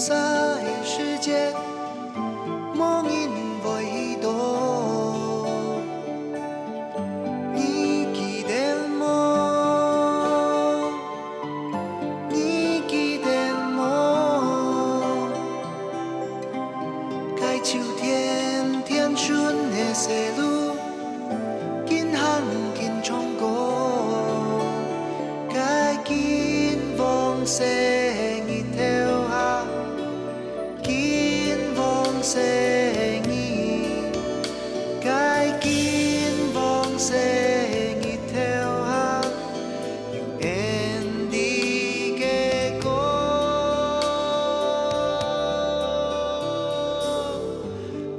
洒的世界，无人袂懂。你记得吗？你记得吗？该秋天天春的西路，紧行紧冲过，该紧往西日头下，紧往西日，该紧往西日头下，变你的歌，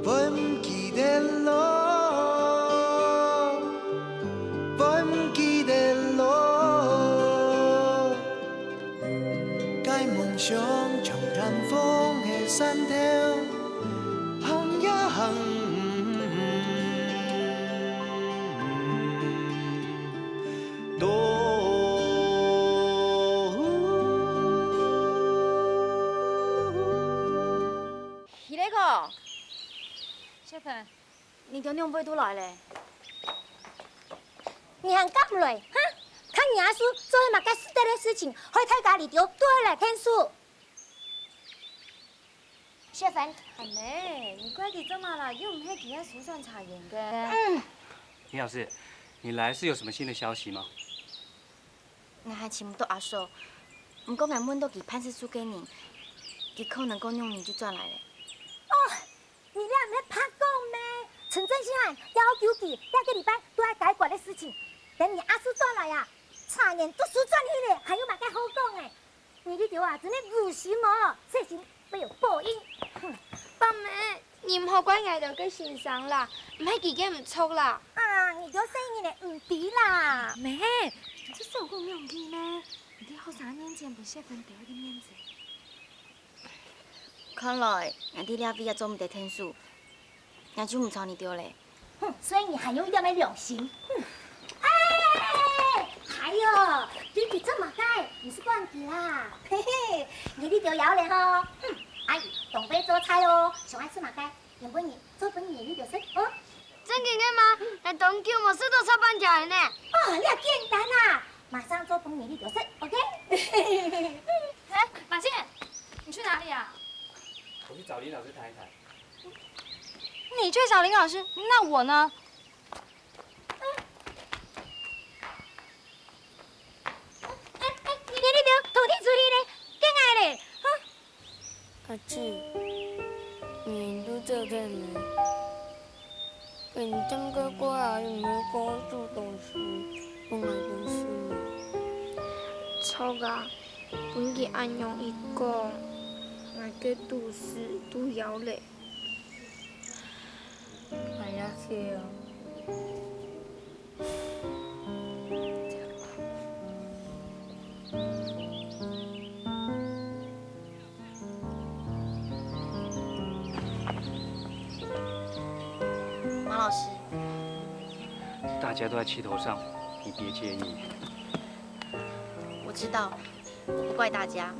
袂唔记得路，袂唔记得路，该梦想像染风的山头，行呀行。伊咧个，小芬，你中中尾拄来咧？你还讲落，哈？看你阿叔做迄嘛该死得的事情，害太家里头对来骗数。小芬，阿妹，你快点做嘛啦，又唔系其他疏散查验嘅。林老师，你来是有什么新的消息吗？我还请不到阿叔，不过俺问到给潘师叔给你，佢可能讲用你就转来了。你俩唔系拍讲咩？陈振兴案要求记下个礼拜都要解决的事情，等你阿叔转来呀，查验都输转去咧，还有嘛该好讲诶。你里头啊，真系有心哦，事情会有报应。爸妹，你唔好怪挨到佢身上啦，唔系自己唔错啦。啊，你就生意咧唔抵啦。妹，这手工没有力咩？你好3年前不是分掉一个面子。看来俺弟俩比也做唔得天数，俺就唔操你丢嘞。哼，所以你还有一点点良心。哼，哎，还有，弟弟这么大，你是惯子啦。嘿嘿，你里头摇嘞吼。哼，阿姨，东北做菜哦，上爱吃马该，用本年做本年里头食哦。真嘅吗？那东叫我是都差半条呢。哦，你也简单啦，马上做本年里头食 ，OK？ 哎，马健，你去哪里啊？我去找林老师谈一谈。你去找林老师，那我呢？你里头土地处理咧，更爱咧，阿志，你都这在没？本真乖乖啊，有没有跟我做东西？我那件事呢？错啊，本季按用一个，那个都是都要嘞。哎呀，是啊。马老师，大家都在气头上，你别介意。我知道，我不怪大家。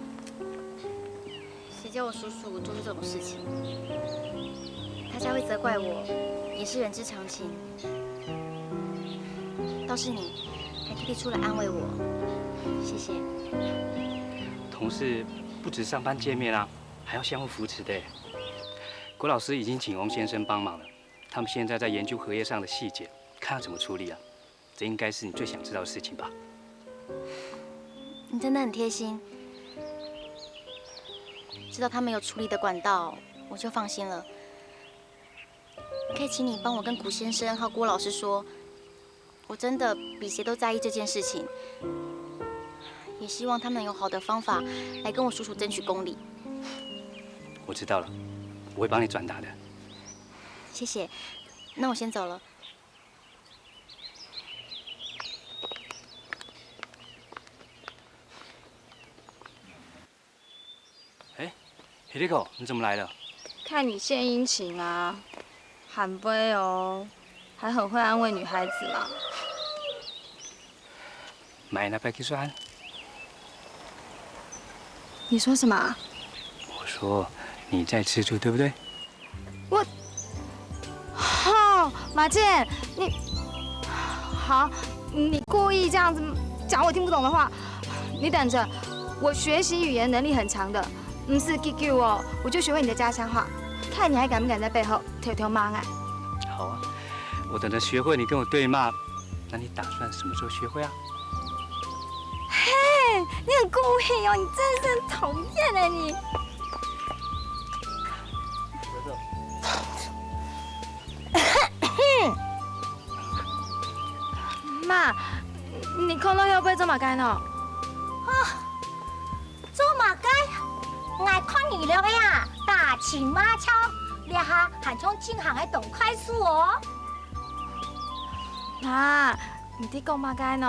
谁叫我叔叔做出这种事情？大家会责怪我，也是人之常情。倒是你，还特地出来安慰我，谢谢。同事不止上班见面啊，还要相互扶持的。郭老师已经请翁先生帮忙了，他们现在在研究合约上的细节，看要怎么处理啊。这应该是你最想知道的事情吧？你真的很贴心，知道他们有处理的管道，我就放心了。可以请你帮我跟古先生和郭老师说，我真的比谁都在意这件事情，也希望他们有好的方法来跟我叔叔争取公理。我知道了，我会帮你转达的。谢谢，那我先走了。哎 ，Hideko，你怎么来了？看你献殷勤啊，喊杯哦，还很会安慰女孩子啦。买那杯给算。你说什么？我说你在吃醋，对不对？好，马健，你故意这样子讲我听不懂的话，你等着，我学习语言能力很强的，不是 QQ 哦，我就学会你的家乡话，看你还敢不敢在背后挑骂啊？好啊，我等着学会你跟我对骂。那你打算什么时候学会啊？嘿，你很故意哦，你真是很讨厌哎你。妈，你看到要不要做马干呢？做马街，爱看娱乐的呀，大骑马超，俩下还从进行的动快速哦。妈，你在讲马干呢？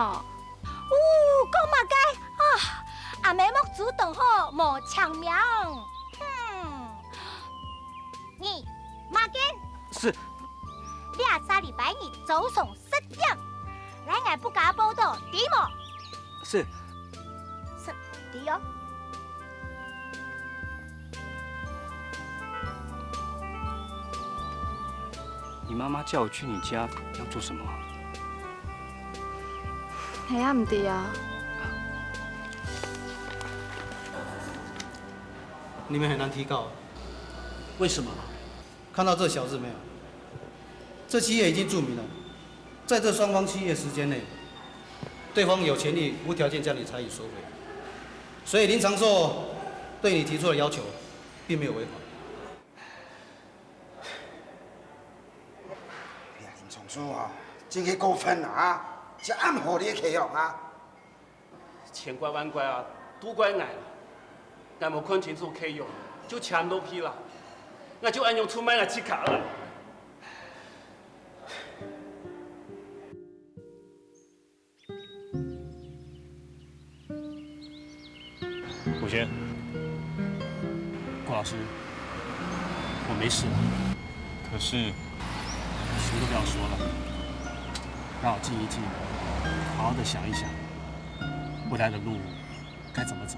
讲马街啊，阿妹莫主动好，莫抢名。你马根是。俩3礼拜日早上10点，来俺不假报道，对么？是。对哦。你妈妈叫我去你家要做什么？系啊，唔对啊。你们很难提告，为什么？看到这小字没有？这企业已经注明了，在这双方契约时间内，对方有权利无条件将你财产收回。所以林长寿对你提出的要求，并没有违法。哎呀，林长寿啊，真是过分啊！这暗号你也起用啊？千怪万怪啊，都怪俺了。俺没看清楚 K 用，就抢到批了，俺就按用出卖了去卡了。古轩，郭老师，我没事了，可是什么都不要说了，让我静一静，好好的想一想，未来的路该怎么走。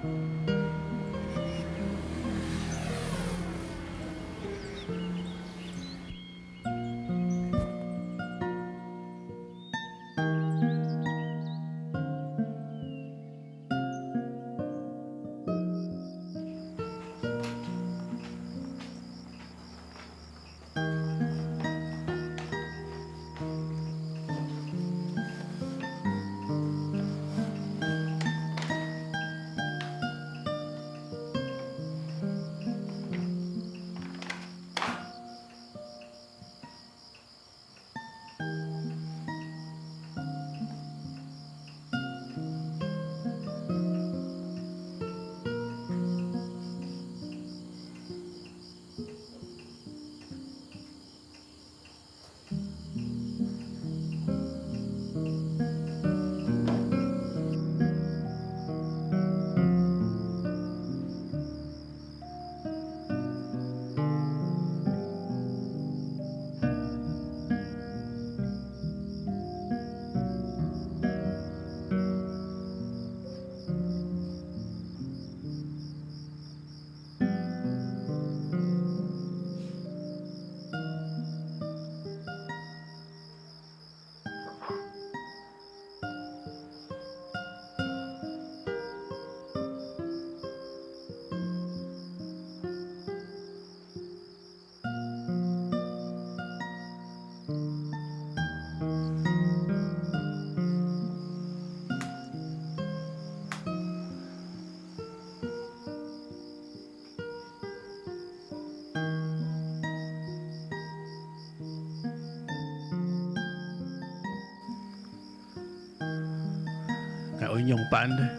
我运用版的，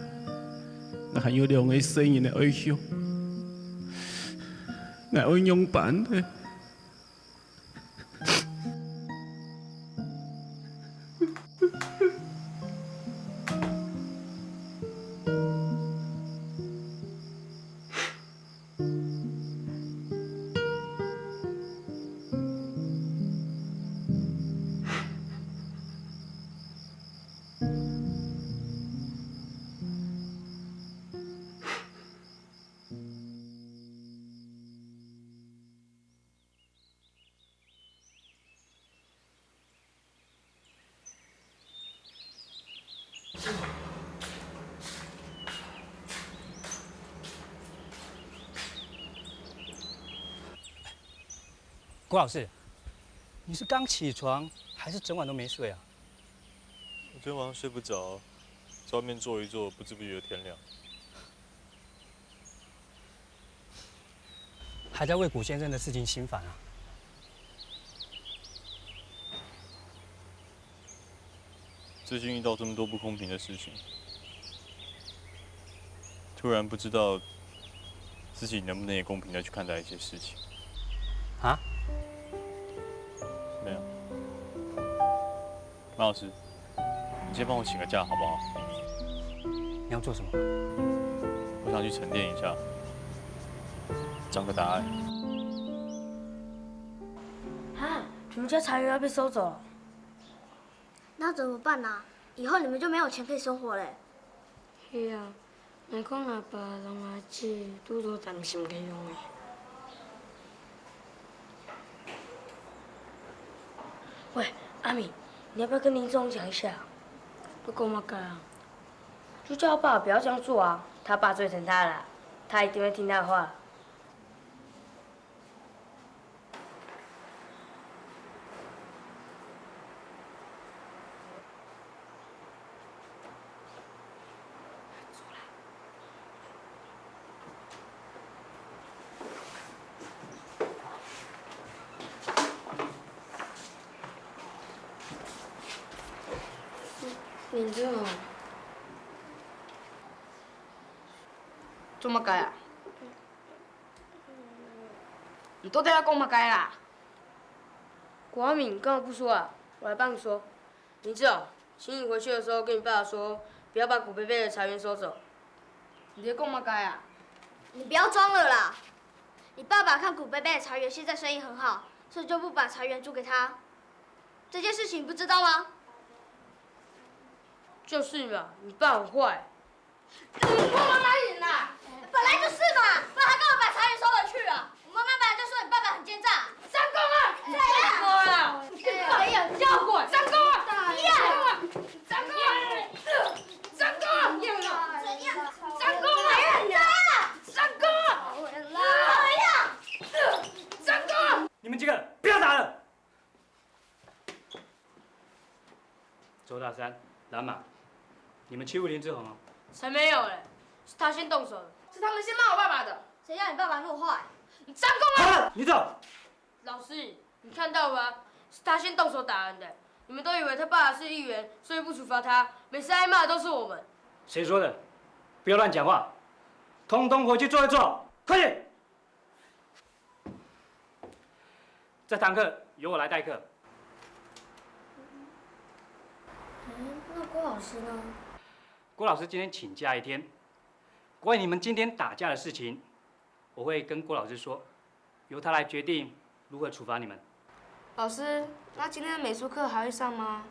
我还有两个声音的爱笑，我运用版的。郭老师，你是刚起床，还是整晚都没睡啊？我今天晚上睡不着，在外面坐一坐，不知不觉天亮。还在为古先生的事情心烦啊？最近遇到这么多不公平的事情，突然不知道自己能不能也公平的去看待一些事情。啊？没有。马老师，你先帮我请个假好不好？你要做什么？我想去沉淀一下，找个答案。啊，你们家茶园要被收走了。那怎么办啊？以后你们就没有钱可以生活嘞。是啊，若讲阿爸拢阿姐拄到暂时唔可以用的。喂，阿米，你要不要跟林总讲一下？不跟我干啊？就叫爸不要这样做啊！他爸最疼他了，他一定会听他的话。林总，做乜解啊？你到底要讲乜解啦？郭阿敏，你干嘛不说啊？我来帮你说。林总，请你回去的时候跟你爸爸说，不要把古贝贝的茶园收走。你在讲乜解啊？你不要装了啦！你爸爸看古贝贝的茶园现在生意很好，所以就不把茶园租给他。这件事情你不知道吗？就是嘛，你爸很坏。我妈妈赢啦！本来就是嘛，不然他干嘛把茶园收回去啊？我妈妈本来就说你爸爸很奸诈。三公啊！谁呀？哎呀，叫滚！三公啊！你呀！三公啊！三公啊！怎样？三公啊！三公啊！怎样？三公啊！你们几个不要打了！周大山、蓝马，你们欺负林志宏啊？才没有嘞，是他先动手的，是他们先骂我爸爸的。谁让你爸爸那么坏？你张公啊！好了，你走。老师，你看到吗？是他先动手打人的。你们都以为他爸爸是议员，所以不处罚他，每次挨骂的都是我们。谁说的？不要乱讲话，通通回去坐一坐，快点！这堂课由我来代课。那郭老师呢？郭老师今天请假一天，关于你们今天打架的事情，我会跟郭老师说，由他来决定如何处罚你们。老师，那今天的美术课还会上吗？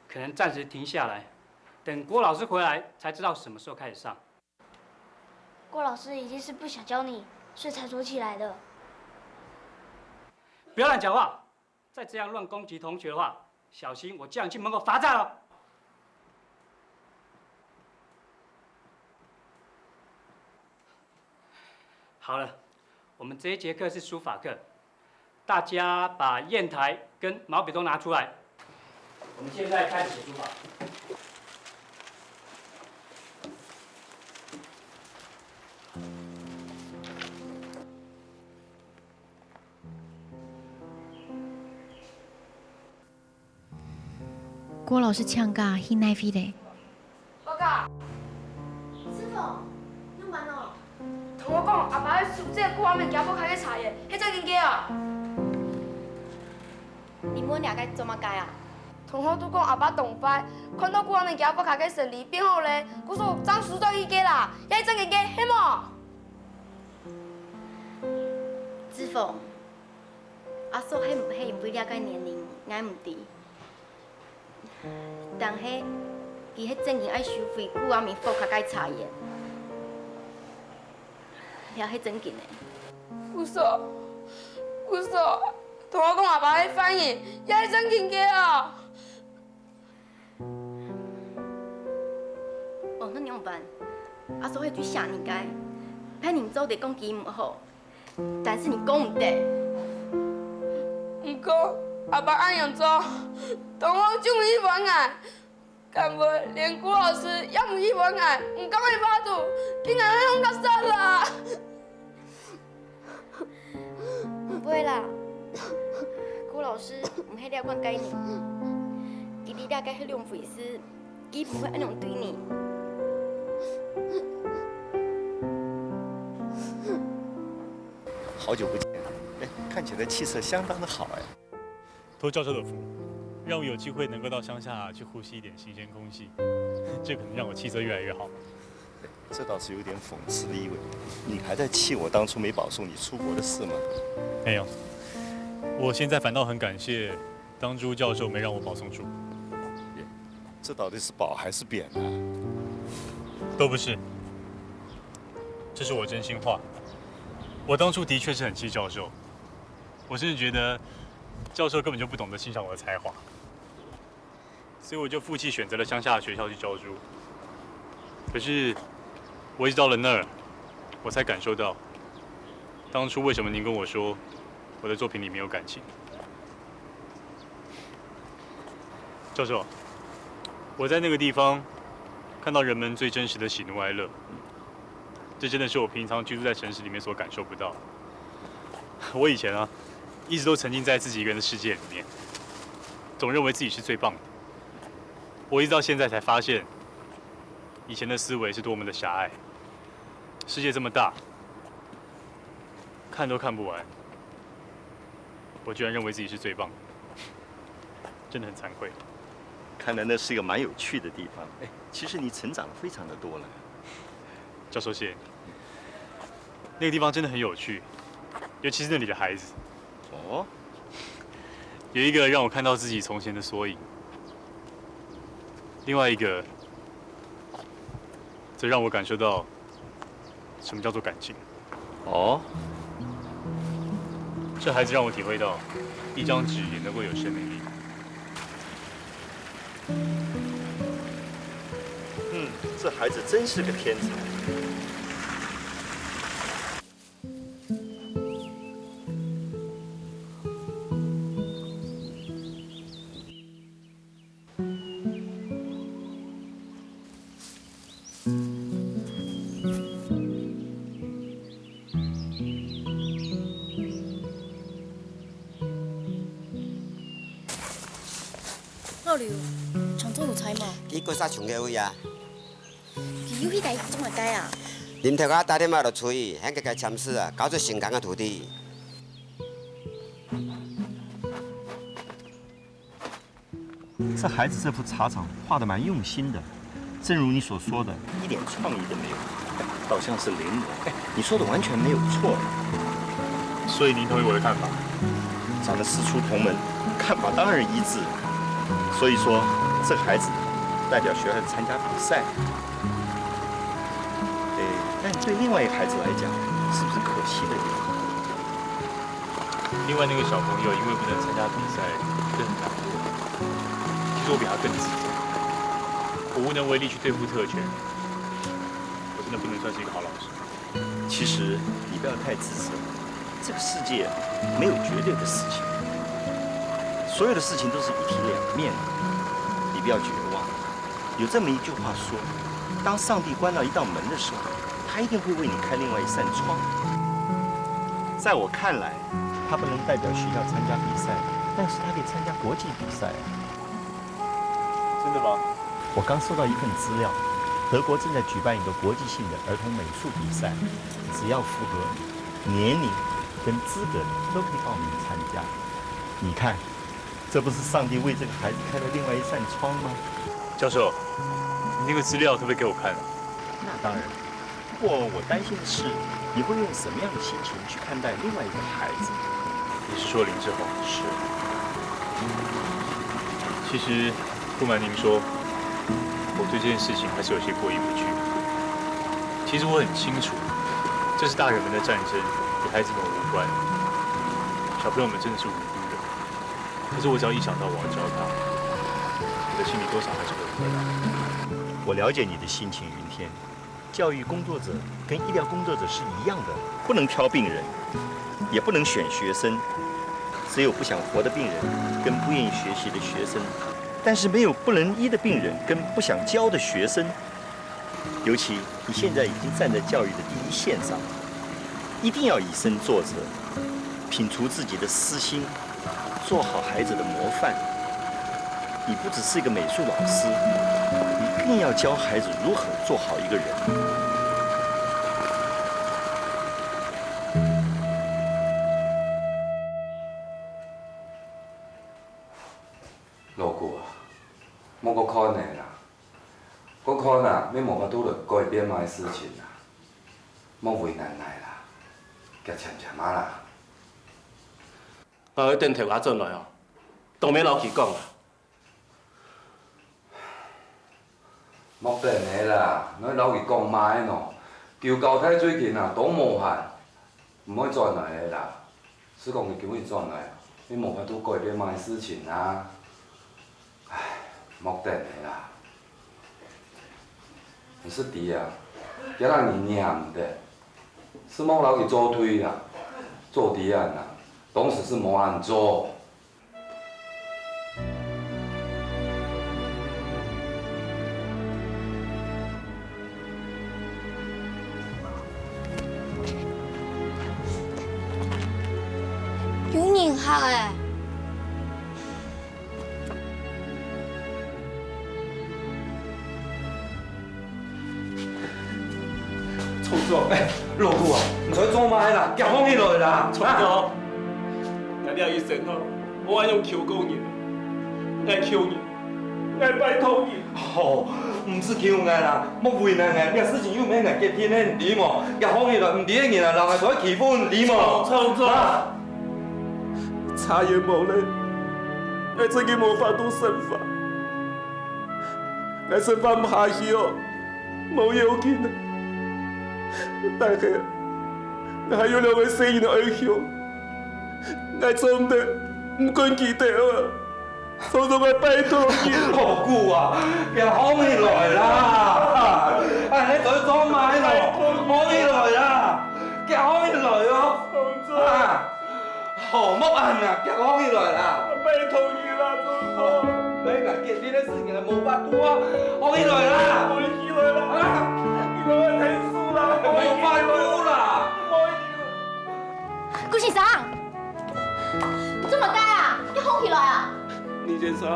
可能暂时停下来，等郭老师回来才知道什么时候开始上。郭老师一定是不想教你，所以才躲起来的。不要乱讲话，再这样乱攻击同学的话，小心我叫你去门口罚站了。好了，我们这一节课是书法课，大家把砚台跟毛笔都拿出来。我们现在开始写书法。郭老师呛架，迄奈飞嘞。报告。师傅，你完了。同我讲，阿爸伫厝这久阿面行步开去查耶，迄真真假啊？你们俩该做乜解啊？同学都讲阿爸动发，看到久阿面行步开去胜利，变好咧，佮说张叔在去假啦，也真真假，迄么？志凤，阿叔迄唔会了解年龄，俺唔知。但迄伊迄正经爱收费，久阿面付较该查验，了迄正经的。有说，同我讲阿爸迄翻译，也真真假啊？哦，那怎么办？阿叔迄句啥物解？歹人做得讲伊唔好，但是你讲唔对。讲阿爸安样做，同学就喜欢爱，敢袂连古老师也唔喜欢爱，唔讲伊巴肚，竟然用较杀啦！不会啦，郭老师唔系了解你，其实了解迄种粉丝，伊不会安样对你。好久不见，哎，看起来气色相当的好哎。托教授的福，让我有机会能够到乡下去呼吸一点新鲜空气，这可能让我气色越来越好。这倒是有点讽刺的意味。你还在气我当初没保送你出国的事吗？没有，我现在反倒很感谢当初教授没让我保送出。这到底是褒还是贬呢？都不是，这是我真心话。我当初的确是很气教授，我甚至觉得教授根本就不懂得欣赏我的才华，所以我就负气选择了乡下的学校去教书。可是我一直到了那儿，我才感受到当初为什么您跟我说我的作品里没有感情。教授，我在那个地方看到人们最真实的喜怒哀乐。这真的是我平常居住在城市里面所感受不到。我以前啊，一直都沉浸在自己一个人的世界里面，总认为自己是最棒的。我一直到现在才发现，以前的思维是多么的狭隘。世界这么大，看都看不完，我居然认为自己是最棒的，真的很惭愧。看来那是一个蛮有趣的地方。哎，其实你成长得非常的多了。教授，谢谢你。那个地方真的很有趣，尤其是那里的孩子。哦，有一个让我看到自己从前的缩影，另外一个则让我感受到什么叫做感情。哦，这孩子让我体会到，一张纸也能够有生命力。这孩子真是个天才。老刘，长总有才吗？伊过啥上个位啊？伊有迄台总会改啊。林头家打电话就催，迄个该签字啊，搞做成功的徒弟。这孩子这幅茶场画得蛮用心的，正如你所说的，一点创意都没有，倒像是临摹。哎，你说的完全没有错。所以您同意我的看法？咱们师出同门，看法当然一致。所以说，这个孩子代表学校参加比赛。但对另外一个孩子来讲，是不是可惜的地方？另外那个小朋友因为不能参加比赛，真的很难过。其实我比他更自责，我无能为力去对付特权，我真的不能算是一个好老师。其实你不要太自责，这个世界没有绝对的事情，所有的事情都是一体两面的，你不要绝望。有这么一句话说，当上帝关了一道门的时候，他一定会为你开另外一扇窗。在我看来，他不能代表学校参加比赛，但是他可以参加国际比赛。真的吗？我刚收到一份资料，德国正在举办一个国际性的儿童美术比赛，只要符合年龄跟资格的都可以报名参加。你看，这不是上帝为这个孩子开了另外一扇窗吗？教授，你那个资料可不可以给我看啊？那当然。不过我担心的是，你会用什么样的心情去看待另外一个孩子？你是说林志宏？是。其实不瞒您说，我对这件事情还是有些过意不去。其实我很清楚，这是大人们的战争，与孩子们无关。小朋友们真的是无辜的。可是我只要一想到我要教他，我的心里多少还是会有疙瘩。我了解你的心情，云天。教育工作者跟医疗工作者是一样的，不能挑病人，也不能选学生。只有不想活的病人跟不愿意学习的学生，但是没有不能医的病人跟不想教的学生。尤其你现在已经站在教育的第一线上，一定要以身作则，摒除自己的私心，做好孩子的模范。你不只是一个美术老师，你更要教孩子如何做好一个人。老姑啊，莫搁可能啦，搁可能你无法度了改变嘛的事情啦，莫为难来啦，加签签啊啦。我电摕我转来哦，当面老去讲啦。莫变的啦，咱老去讲卖喏，求交太最近啊，都无限，唔可以转来的啦。是讲你求伊转来，你无法度改变嘛的事情啊。唉，莫等的啦。你是弟啊，叫人你念的，是莫老去做推啦，做提案啦，当时是无按做。有人好哎。创作，老姑啊，唔使做卖啦，夹风起来啦。创作，俺廖医生哦，我爱用求过你，爱求你，爱拜托你。哦，唔是求爱啦，莫为难爱，这事情又免爱结天的，你莫夹风起来，唔对的人啊，人系在欺负你莫。创作，差言无咧，爱自己无法度生法，爱生法唔下去哦，冇要紧啊。但是，我还有2个生意的爱向，我做唔得，唔管记得啊，所以我拜托你。老姑啊，夹风起来啦！哎，你再做卖咯，风起来啦，夹风起来哦。啊，好莫按啊，夹风起来啦！拜托你啦，总统。你嗱结天的事情係冇法度啊，風起來啦！風起來啦！啊，你我睇書啦，冇法度啦！顾先生，这么大啊，要轰起来啊！你先说。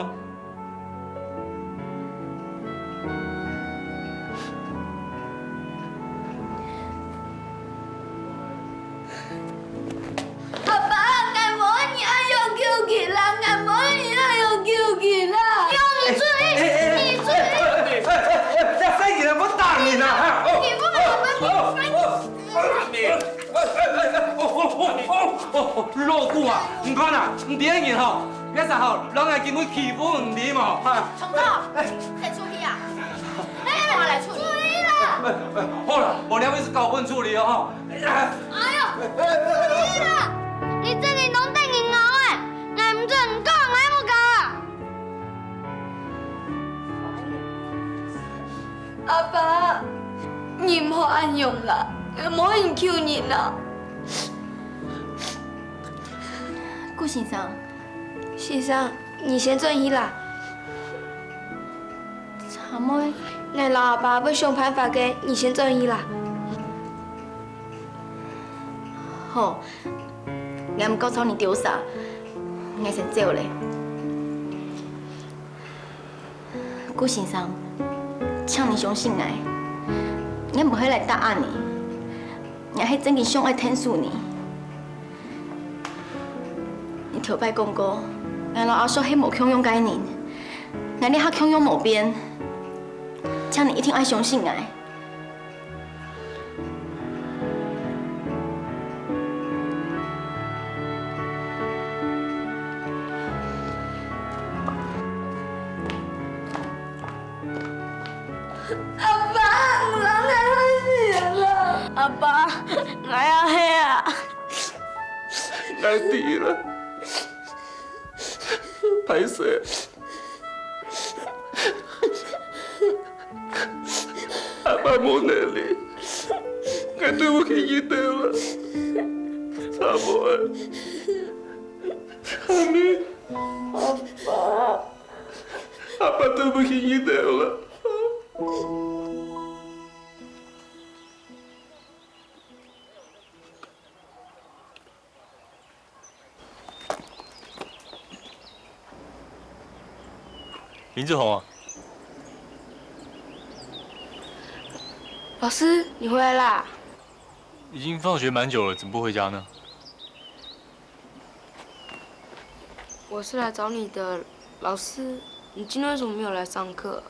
阿爸，俺冇你愛用救佢啦，俺冇你愛用救佢啦。你注意，你注意。這飛機唔打你啦！你不能老姑啊，唔管啦，唔對人吼，一陣吼，人係見會欺負你嘛？重頭，再注意啊！哎，我來處理。好啦，我兩位是交本處理哦吼。哎呦，注意啦！你這裡攏等人熬誒，俺唔准講，俺冇講。阿爸，你唔好安用啦，俺冇人求你啦。顧先生，先生，你先轉醫啦。阿妹，俺老阿爸會想辦法嘅，你先轉醫啦。好，我唔夠吵你丟啥，我先走咧。顧先生，請你相信我，我唔會來答案你，我係真嘅想愛聽訴你。你頭擺講過，我老阿叔係無強勇概念，我哋係強勇無邊，請你一定愛相信我。阿爸，我太死了！阿爸，我要黑啊！俺弟了，歹勢，阿爸冇能力，俺對不起你哋了，差不多。阿爸对不起你的了。林志宏啊，老师，你回来啦？已经放学蛮久了，怎么不回家呢？我是来找你的，老师，你今天为什么没有来上课？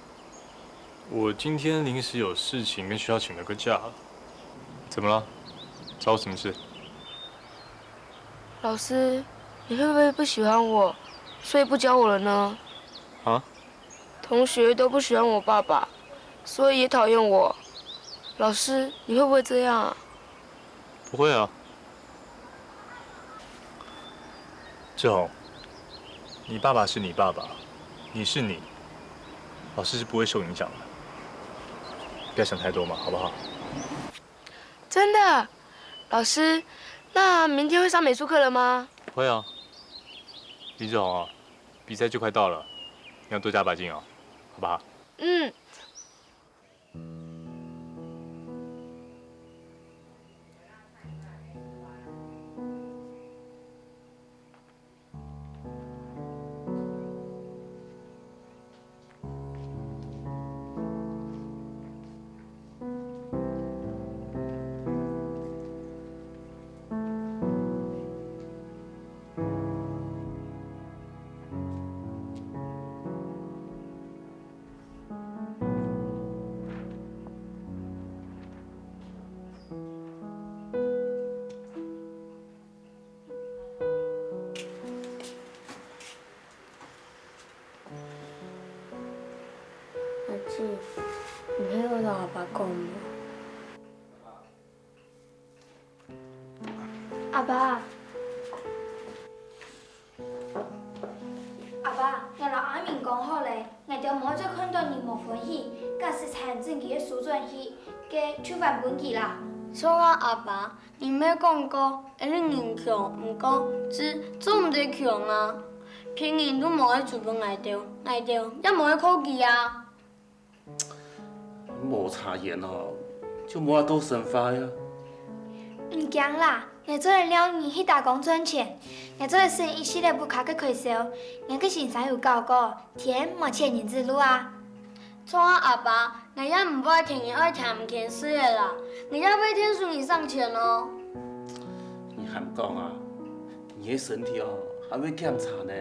我今天临时有事情，跟学校请了个假。怎么了？找我什么事？老师，你会不会不喜欢我，所以不教我了呢？啊？同学都不喜欢我爸爸，所以也讨厌我。老师，你会不会这样啊？不会啊。志宏，你爸爸是你爸爸，你是你，老师是不会受影响的。不要想太多嘛，好不好？真的，老师，那明天会上美术课了吗？会啊。林志宏啊，比赛就快到了，你要多加把劲哦，好不好？嗯。阿姊，你迄个同阿爸讲无？阿爸，阿爸，我老阿明讲好咧，我着无做看到你无欢喜，假使参正期的书转去，加出版本期啦。错啊，阿爸，你没讲过，会你硬强，唔过做唔得强啊。平日都无爱出门来着，也无爱考试啊。无查验哦，就无法度生发呀。唔惊啦，我做了2年去打工赚钱，我做的生意系列不卡个开销，我个身上有教过，天无千年之路啊。错啊，阿爸，我也唔爱听人爱听唔听水的啦，我要每天数你上钱哦。你还唔讲啊？你的身体哦，还要检查呢。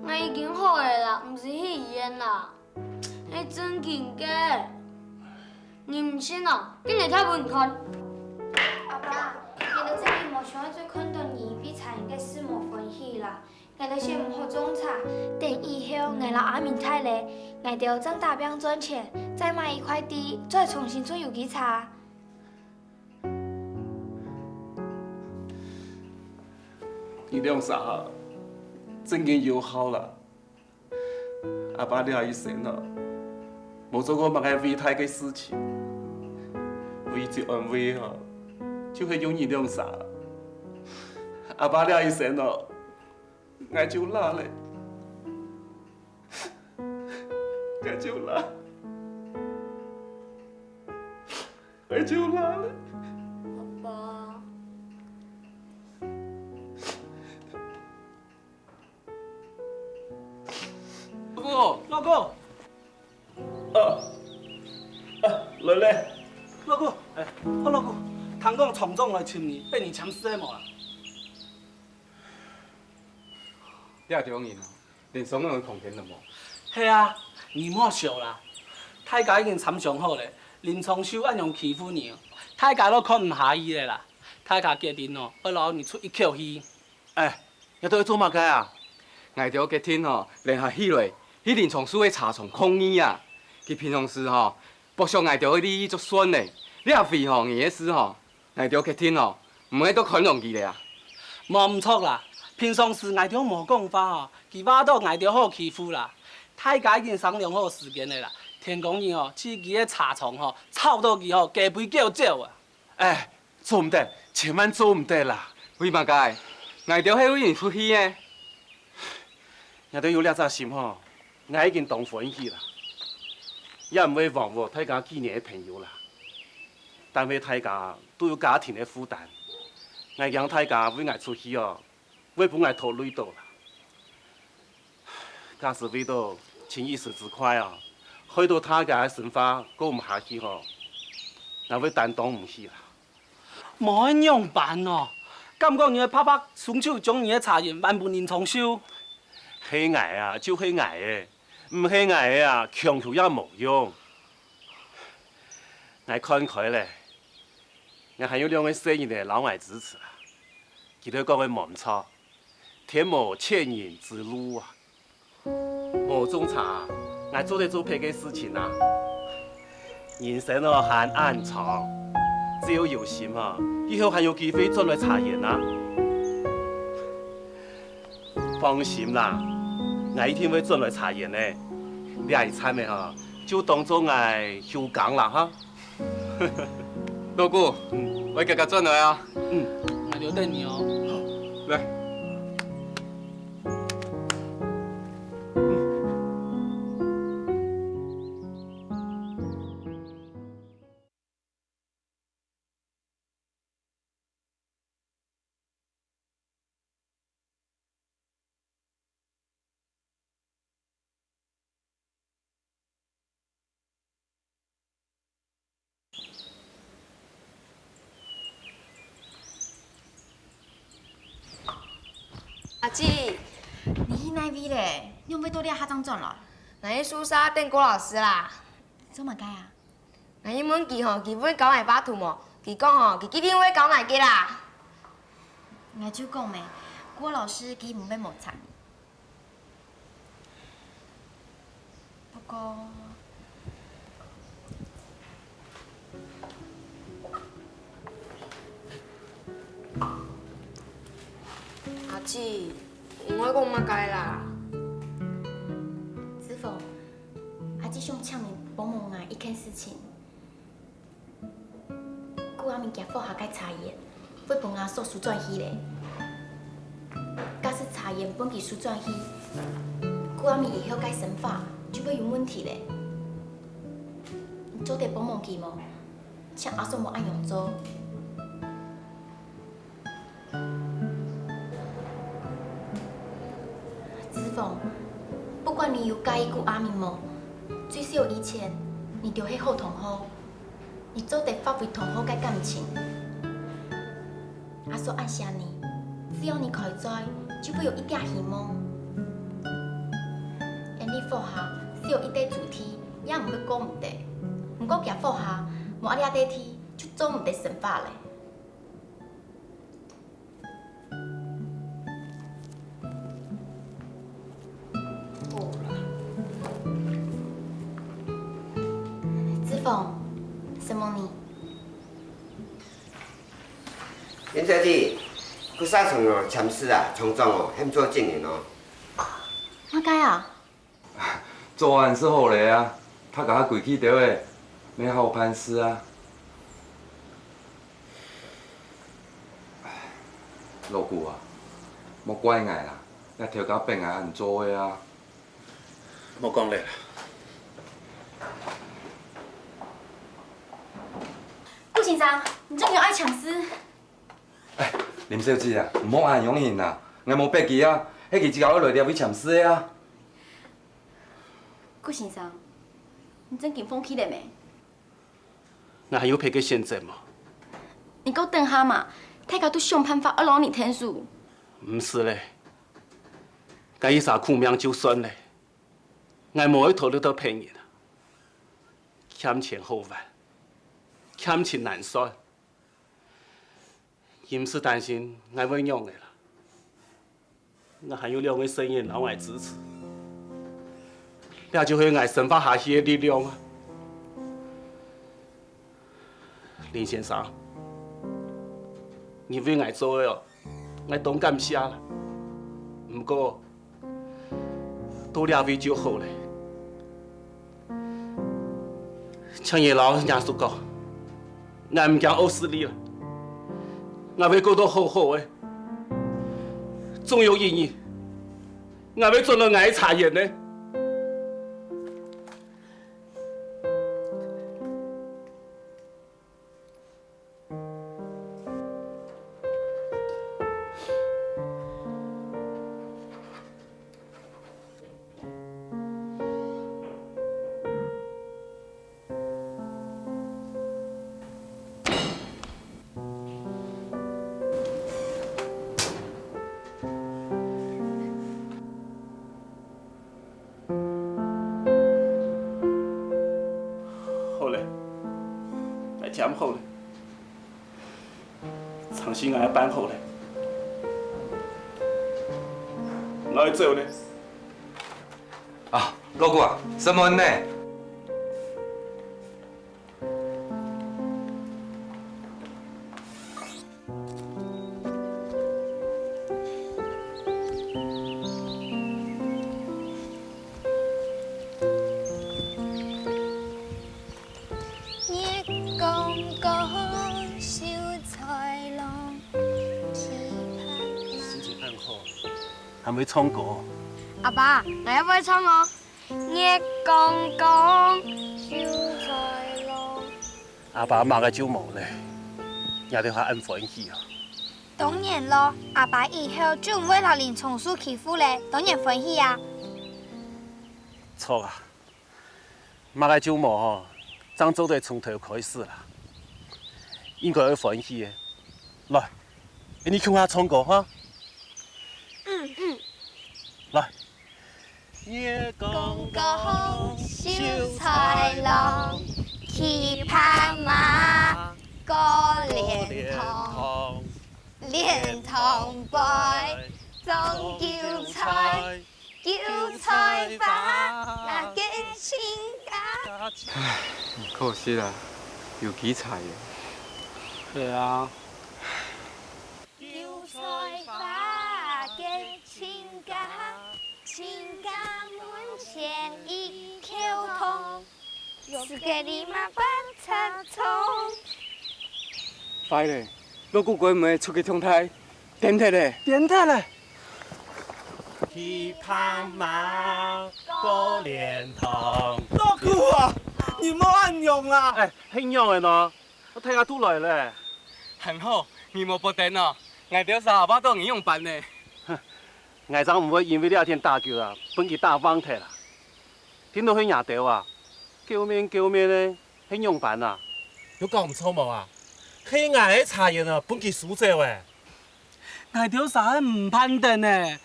我已经好的啦，唔是去医院啦，迄真紧个。你唔信哦？今日睇本看。阿爸，我着真系无想要做看到你比查应该是无欢喜啦。我着先唔好种茶，等以后我老阿明太累，我着挣大饼赚钱，再买一块地，再重新做有机茶。你两啥？真经友好啦。阿爸了一生咯，无做过乜嘅为太嘅事情，唯一安慰吼，就系用你两啥。阿爸了一生咯，我就老咧，我就老，我就老咧。阿爸。老公，来嘞，老公，老公，听讲厂长来找你，被你强势的无啦？你也中人哦，连双人空天都无。系啊，你莫笑啦，大家已经参详好咧，林冲秀按样欺负你，大家都看唔下伊咧啦，大家决定哦，要留你出一口气。要对做乜个啊？爱条决定吼，联合起来。迄林从事的查厂抗议啊！佮平常时吼，剥削爱条利益足损的，你也废吼伊的事吼，爱条决定吼，唔会再宽容伊咧啊！无唔错啦，平常时爱条无讲法吼，其他都爱条好欺负啦。大家已经商量好时间的啦，听讲伊吼，自己的查厂吼，臭到伊吼鸡飞叫走啊！做唔得，千万做唔得啦！为嘛解？爱条迄位人出去的，也都有两只心吼，我已经当欢喜啦，也唔会忘我大家几年的朋友啦。但为大家都有家庭的负担，我让大家为我出去哦，为帮我拖累到啦。假使为到钱一时之快啊，害到大家的生活过唔下去吼，我会担当唔起啦。冇那样办哦，感觉你的拍拍双手将你的茶叶万不能重收。是爱啊，就是爱的，唔是爱的啊，强求也冇用。我看开咧，我还有两位生意的老外支持啦，佢哋讲的冇唔错，天无千人之路啊。冇种茶，我做得做别个事情啊。人生哦很暗长，只要有心啊，以后还有机会转来茶叶啊。放心啦，我一定会转来茶叶的。你爱参的哈，就当做我休工啦哈。老姑，我家家转来啊。我留等你哦。来。阿姊，你去哪位咧？你有要倒了下张转了？我去宿舍等郭老师啦。做嘛该啊？我去问佢吼，佢会教我把图模，佢讲吼，佢一定会教我嘅啦。我就讲咩，郭老师佢唔要无参。不过，阿姊，我讲嘛该啦。子凤，阿姊想请你帮忙我一件事情。古阿明家放下该茶叶，会帮我做梳转戏咧。假使茶叶帮佢梳转戏，古阿明以后该生发就会有问题咧。你做得帮忙佢么？请阿嫂莫按样做。子凤，不管你有介意顾阿明么，最少以前你就系好同好，你做得发挥同好嘅感情。阿嫂按下你，只要你开在，就会有一点希望。而你放下只有一块主题，也唔要讲唔得。不过夹放下，无阿两块天就做唔得成法咧。子凤，什么你？林小姐，佮啥时哦签诗啊、冲撞哦，很做经营哦。我该啊。做案是好嘞啊，他甲我跪起着的，没好办事啊。老姑啊，莫怪我啦，也调到变爱安做的啊。莫讲咧啦。顾先生，你真有爱抢诗？林小姐啊，唔好按用人啦，我无笔记啊，迄个只有我落条去签诗的啊。顾先生，你真紧放弃了没？我还有别个选择吗？你给我等下嘛，大家都想办法要攞你天数。唔是嘞，该一啥苦命就算嘞，我无去讨你到便宜啦，欠钱好还，欠钱难算。也唔是担心我会用的啦，我还有两位生意老外支持，这就会我生发下去的力量啊。林先生，你为我做的哦，我当感谢啦。不过多两位就好嘞。像叶老人家所讲，我唔讲恶势力了。我会过得好好的，总有一日，我要做了我的茶叶呢？好嘞，来添好嘞，长兴俺办好嘞，我要走嘞。啊，老姑啊，什么呢？还没唱歌。阿爸，我要不要唱哦？月光光，照在路。阿爸妈嘅招無咧，也得下恩歡喜啊。當然咯，阿爸以後就唔會留連松樹欺負咧，當然歡喜啊。錯啊，媽嘅招無嗬，漳州都係從頭開始啦，應該要歡喜嘅。來，你唱下唱歌哈。來。月光光，小菜郎，棋拍馬，過蓮塘，蓮塘背，種韭菜，韭菜花，那嘅情家。唉，可惜啦，有幾菜嘅。對啊。韭菜花嘅情家。情家門前一口通，是個你媽扮插葱。快咧，老姑鬼妹出去通台，點睇咧？點睇咧？棋拍馬，過蓮塘。老姑啊，你莫暗用啦！哎，輕用嘅喏，我睇下都來咧。很好，你莫不等哦，我屌啥把到應用辦呢？外長唔會因為呢一天打球啊，本佢打網踢啦。聽到佢廿條啊，叫咩咧？輕用辦啊！你講唔錯冇啊？佢嗌嘅茶葉啊，本佢輸咗誒。外條啥唔判定呢？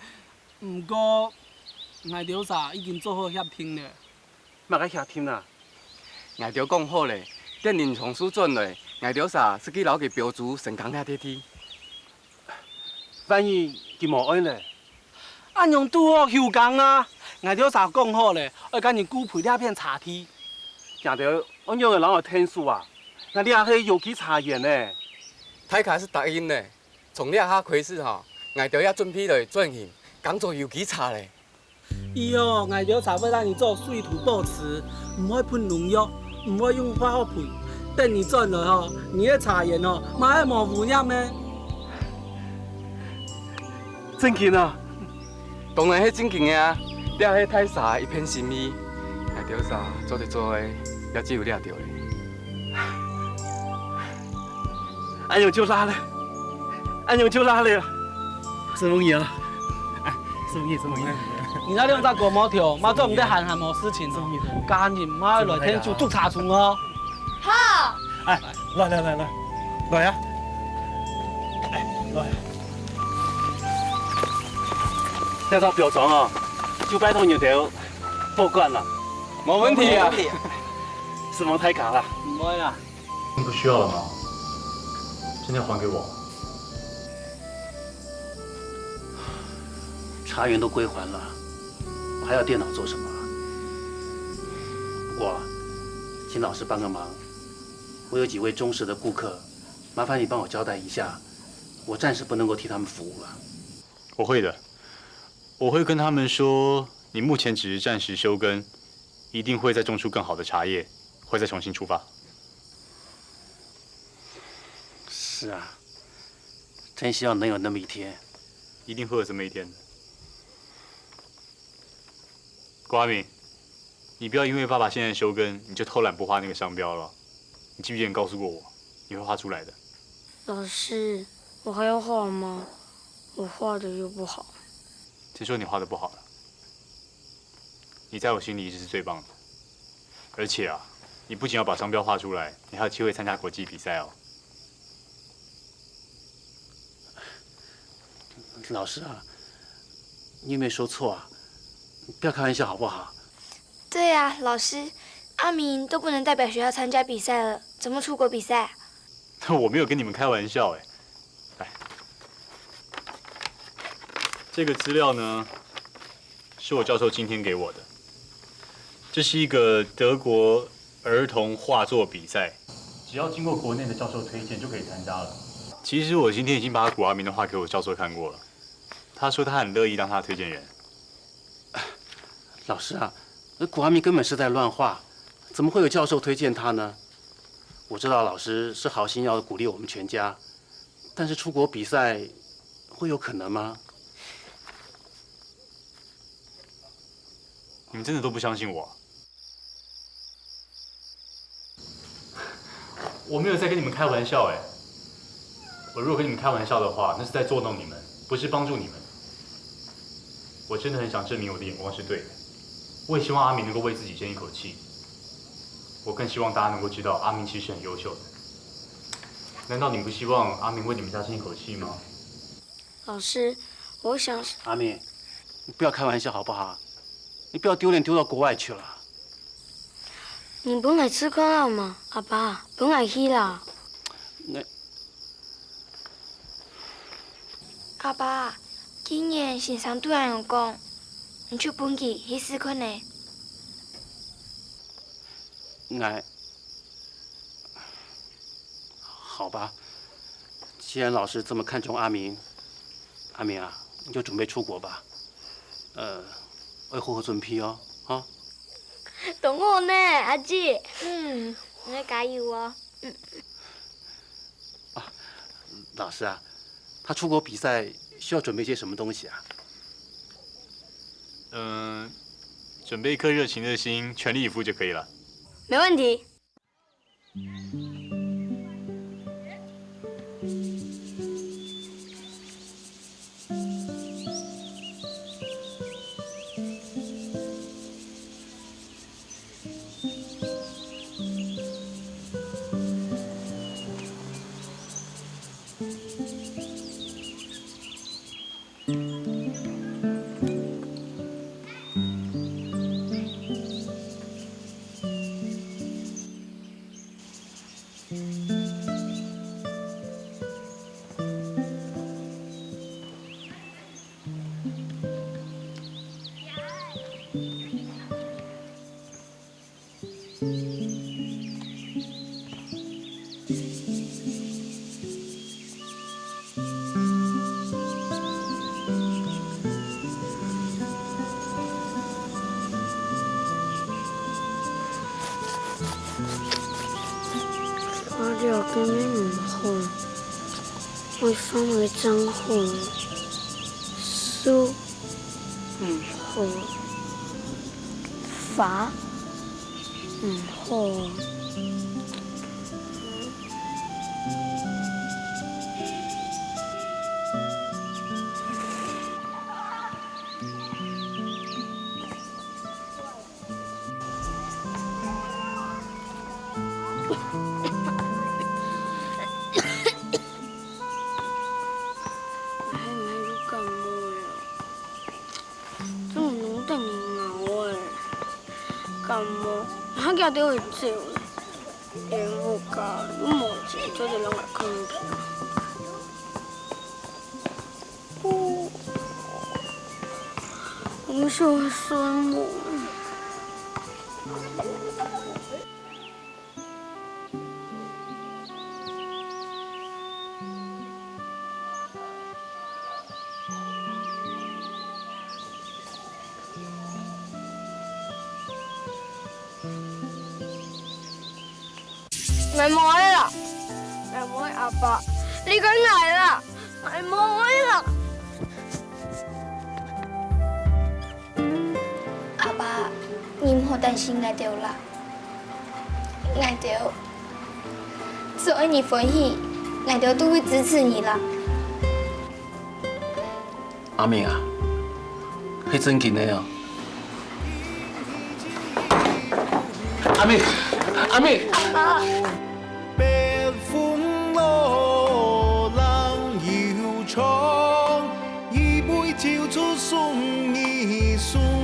唔過外條啥已經做好協定咧。乜嘅協定啊？外條講好咧，等連松樹轉來，外條啥是佢老嘅標註成功下啲。反而佢冇愛咧。按用拄好休工啊！外條啥講好咧，我趕緊顧陪呢片茶梯。廿條按用嘅人係天數啊，那你也係有機茶園呢。大家是答應呢，從呢下開始吼，外條也準備來轉型，講做有機茶咧。以後外條茶會讓你做水土保持，唔會噴農藥，唔會用化學品。等你轉來吼，你嘅茶園吼，咪冇污染呢。真嘅啊！當然係正經嘅啊！你係太傻一片心意，外條啥做得做嘅，也只有你條咧。俺用就拉咧，俺用就拉咧，什麼嘢啊？什麼嘢？你那兩隻過毛條，媽做唔得閒冇事情咯，趕緊媽來天主督查處哦。好。哎，來啊！哎，來。那套表裝啊，就拜託你條報關了。冇問題啊。是蒙太卡了。唔會啊。不需要了嗎？現在還給我。茶園都歸還了，我還要電腦做什麼？不過，請老師幫個忙，我有幾位忠實的顧客，麻煩你幫我交代一下，我暫時不能夠替他們服務了。我會的。我會跟他們說，你目前只是暫時休耕，一定會再種出更好的茶葉，會再重新出發。是啊，真希望能有那麼一天。一定會有這麼一天的。郭阿敏，你不要因为爸爸现在休耕，你就偷懒不画那个商标了。你记不记得你告诉过我，你会画出来的？老师，我还要画吗？我画的又不好。谁说你画的不好了？你在我心里一直是最棒的。而且啊，你不仅要把商标画出来，你还有机会参加国际比赛哦。老师啊，你有没有说错啊？不要开玩笑好不好？对啊，老师，阿明都不能代表学校参加比赛了，怎么出国比赛？我没有跟你们开玩笑哎。来，这个资料呢，是我教授今天给我的。这是一个德国儿童画作比赛，只要经过国内的教授推荐就可以参加了。其实我今天已经把古阿明的画给我教授看过了，他说他很乐意当他的推荐人。老师啊，那古阿明根本是在乱画，怎么会有教授推荐他呢？我知道老师是好心要鼓励我们全家，但是出国比赛会有可能吗？你们真的都不相信我？我没有在跟你们开玩笑哎。我如果跟你们开玩笑的话，那是在捉弄你们，不是帮助你们。我真的很想证明我的眼光是对的。我也希望阿明能够为自己争一口气。我更希望大家能够知道阿明其实很优秀的。难道你不希望阿明为你们家争一口气吗？老师，我想……阿明，你不要开玩笑好不好？你不要丢脸丢到国外去了。你本来吃看啊嘛，阿爸，本来去啦。那阿爸，今年先生对俺讲，你去本去去试看呢。那好吧，既然老师这么看重阿明，阿明啊，你就准备出国吧。要好好准备哦，哈。懂我呢，阿姐。你要加油哦。老师啊，他出国比赛需要准备些什么东西啊？准备一颗热情的心，全力以赴就可以了。没问题。我了根本唔好，我放我真好，书唔好，法唔好。我都會照，因我家都冇錢，就係攞嚟空調。我想生我。唔愛啦，唔愛阿爸，你緊嚟啦，唔愛啦。阿爸，好担心爱着啦，爱着做你欢喜，爱着都会支持你啦。阿明啊，迄真紧的哦。阿明，阿明。爸。北风路人摇窗，一杯照出送意送。